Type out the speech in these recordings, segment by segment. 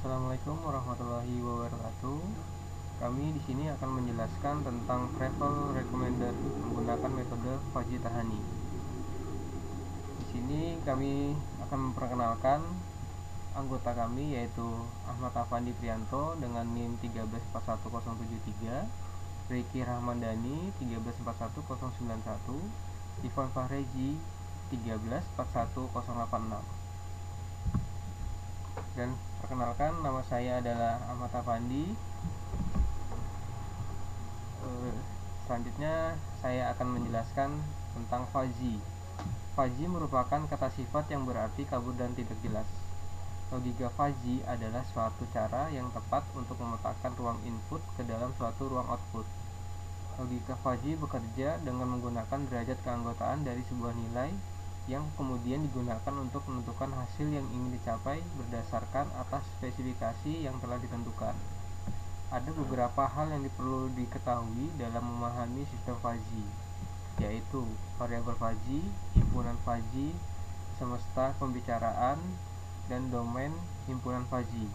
Assalamualaikum warahmatullahi wabarakatuh. Kami di sini akan menjelaskan tentang travel recommender menggunakan metode Fajitahani. Di sini kami akan memperkenalkan anggota kami, yaitu Ahmad Afandi Prianto dengan NIM 1341073, Ricky Rahmandani 1341091, Ivan Fahreji 1341086. Dan perkenalkan, nama saya adalah Ahmad Afandi. Selanjutnya saya akan menjelaskan tentang faji. Faji merupakan kata sifat yang berarti kabur dan tidak jelas. Logika faji adalah suatu cara yang tepat untuk memetakan ruang input ke dalam suatu ruang output. Logika faji bekerja dengan menggunakan derajat keanggotaan dari sebuah nilai yang kemudian digunakan untuk menentukan hasil yang ingin dicapai berdasarkan atas spesifikasi yang telah ditentukan. Ada beberapa hal yang perlu diketahui dalam memahami sistem faji, yaitu variabel faji, himpunan faji, semesta pembicaraan, dan domain himpunan faji.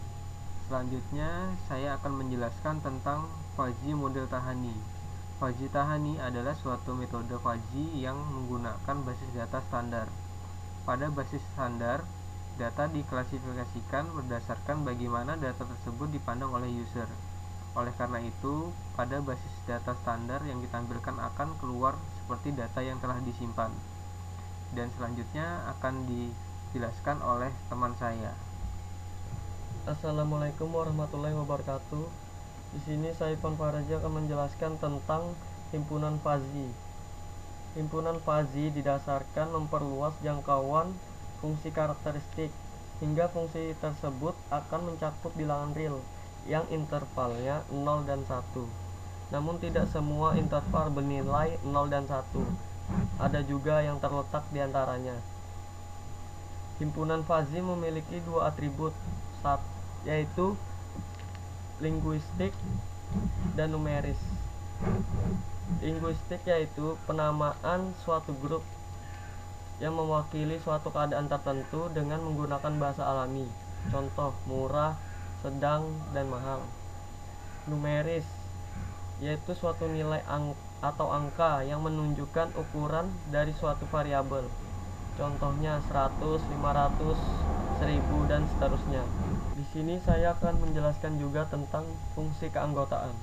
Selanjutnya saya akan menjelaskan tentang faji model Tahani. Faji Tahani adalah suatu metode faji yang menggunakan basis data standar. Pada basis standar, data diklasifikasikan berdasarkan bagaimana data tersebut dipandang oleh user. Oleh karena itu, pada basis data standar yang ditampilkan akan keluar seperti data yang telah disimpan. Dan selanjutnya akan dijelaskan oleh teman saya. Assalamualaikum warahmatullahi wabarakatuh. Di sini saya Ivan Fahreji akan menjelaskan tentang himpunan faji. Himpunan faji didasarkan memperluas jangkauan fungsi karakteristik hingga fungsi tersebut akan mencakup bilangan real yang intervalnya 0 dan 1. Namun tidak semua interval bernilai 0 dan 1. Ada juga yang terletak di antaranya. Himpunan faji memiliki dua atribut, yaitu linguistik dan numeris. Linguistik yaitu penamaan suatu grup yang mewakili suatu keadaan tertentu dengan menggunakan bahasa alami, contoh murah, sedang, dan mahal. Numeris yaitu suatu nilai atau angka yang menunjukkan ukuran dari suatu variabel, contohnya 100, 500, 1000, dan seterusnya. Di sini saya akan menjelaskan juga tentang fungsi keanggotaan.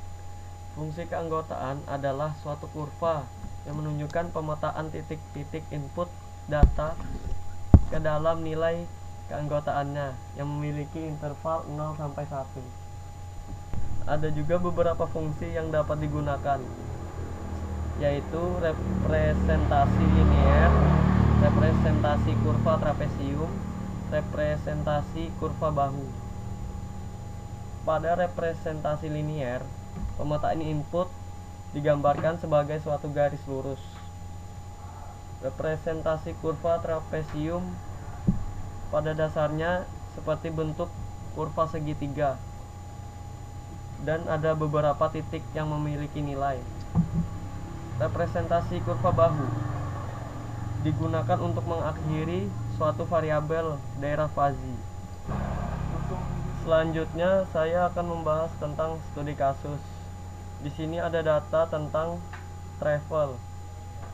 Fungsi keanggotaan adalah suatu kurva yang menunjukkan pemetaan titik-titik input data ke dalam nilai keanggotaannya yang memiliki interval 0 sampai 1. Ada juga beberapa fungsi yang dapat digunakan, yaitu representasi linier, representasi kurva trapesium, representasi kurva bahu. Pada representasi linier, pemetaan input digambarkan sebagai suatu garis lurus. Representasi kurva trapesium pada dasarnya seperti bentuk kurva segitiga dan ada beberapa titik yang memiliki nilai. Representasi kurva bahu digunakan untuk mengakhiri suatu variabel daerah faji. Selanjutnya saya akan membahas tentang studi kasus. Di sini ada data tentang travel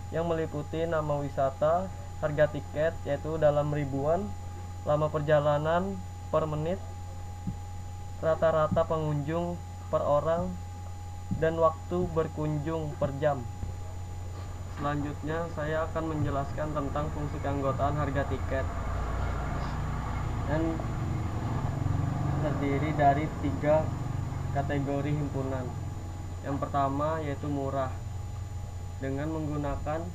yang meliputi nama wisata, harga tiket yaitu dalam ribuan, lama perjalanan per menit, rata-rata pengunjung per orang, dan waktu berkunjung per jam. Selanjutnya saya akan menjelaskan tentang fungsi keanggotaan harga tiket dan terdiri dari 3 kategori himpunan. Yang pertama yaitu murah dengan menggunakan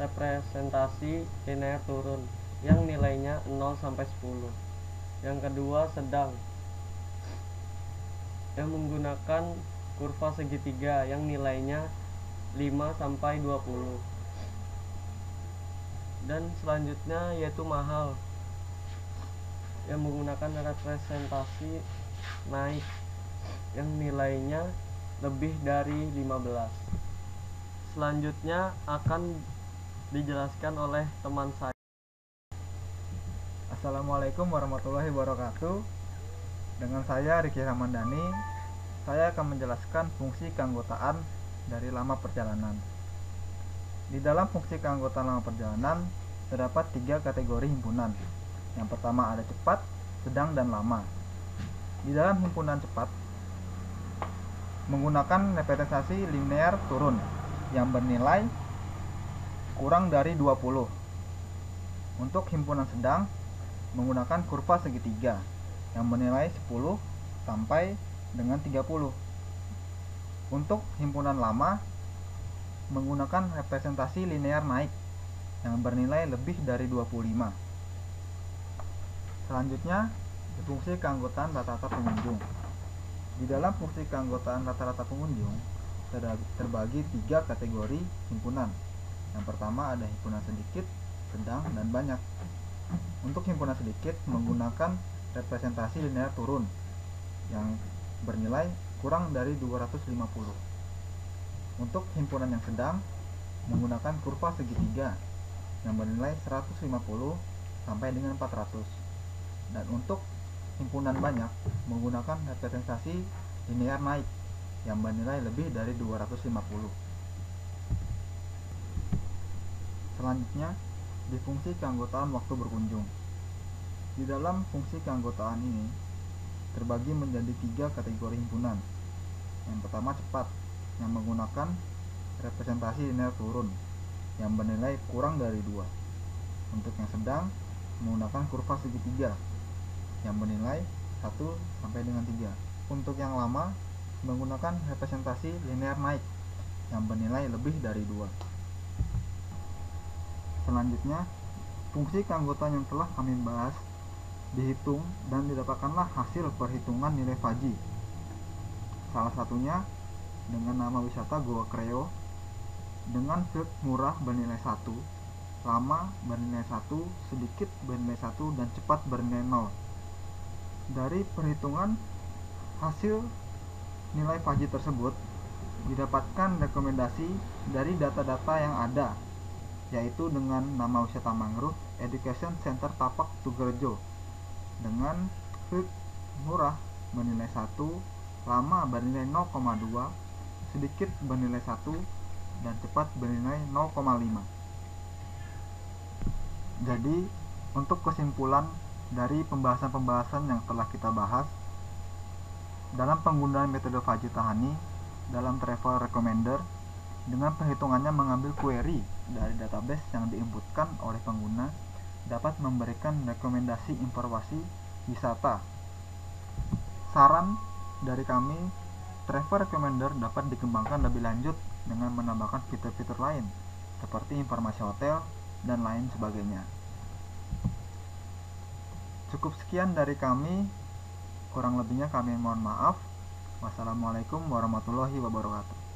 representasi linear turun yang nilainya 0 sampai 10. Yang kedua sedang yang menggunakan kurva segitiga yang nilainya 5 sampai 20. Dan selanjutnya yaitu mahal yang menggunakan representasi naik yang nilainya lebih dari 15. Selanjutnya akan dijelaskan oleh teman saya. Assalamualaikum warahmatullahi wabarakatuh. Dengan saya Riki Ramandani, saya akan menjelaskan fungsi keanggotaan dari lama perjalanan. Di dalam fungsi keanggotaan lama perjalanan terdapat 3 kategori himpunan. Yang pertama ada cepat, sedang, dan lama. Di dalam himpunan cepat menggunakan representasi linear turun yang bernilai kurang dari 20. Untuk himpunan sedang menggunakan kurva segitiga yang bernilai 10 sampai dengan 30. Untuk himpunan lama menggunakan representasi linear naik yang bernilai lebih dari 25. Selanjutnya, fungsi keanggotaan rata-rata pengunjung. Di dalam fungsi keanggotaan rata-rata pengunjung terbagi 3 kategori himpunan. Yang pertama ada himpunan sedikit, sedang, dan banyak. Untuk himpunan sedikit menggunakan representasi linear turun yang bernilai kurang dari 250. Untuk himpunan yang sedang menggunakan kurva segitiga yang bernilai 150 sampai dengan 400. Dan untuk himpunan banyak menggunakan representasi linear naik yang bernilai lebih dari 250. Selanjutnya, di fungsi keanggotaan waktu berkunjung. Di dalam fungsi keanggotaan ini terbagi menjadi 3 kategori himpunan. Yang pertama cepat, yang menggunakan representasi linear turun yang bernilai kurang dari 2. Untuk yang sedang menggunakan kurva segitiga yang bernilai 1 sampai dengan 3. Untuk yang lama menggunakan representasi linear naik yang bernilai lebih dari 2. Selanjutnya, fungsi keanggotaan yang telah kami bahas dihitung dan didapatkanlah hasil perhitungan nilai Faji. Salah satunya dengan nama wisata Goa Kreo dengan field murah bernilai 1, lama bernilai 1, sedikit bernilai 1, dan cepat bernilai 0. Dari perhitungan hasil nilai Faji tersebut didapatkan rekomendasi dari data-data yang ada, yaitu dengan nama wisata mangrove Education Center Tapak Tugerjo dengan field murah bernilai 1, lama bernilai 0,2, sedikit bernilai 1, dan cepat bernilai 0,5. Jadi, untuk kesimpulan dari pembahasan-pembahasan yang telah kita bahas, dalam penggunaan metode Faji Tahani dalam Travel Recommender, dengan perhitungannya mengambil query dari database yang diinputkan oleh pengguna dapat memberikan rekomendasi informasi wisata. Saran dari kami, Travel Recommender dapat dikembangkan lebih lanjut dengan menambahkan fitur-fitur lain seperti informasi hotel dan lain sebagainya. Cukup sekian dari kami, kurang lebihnya kami mohon maaf. Wassalamualaikum warahmatullahi wabarakatuh.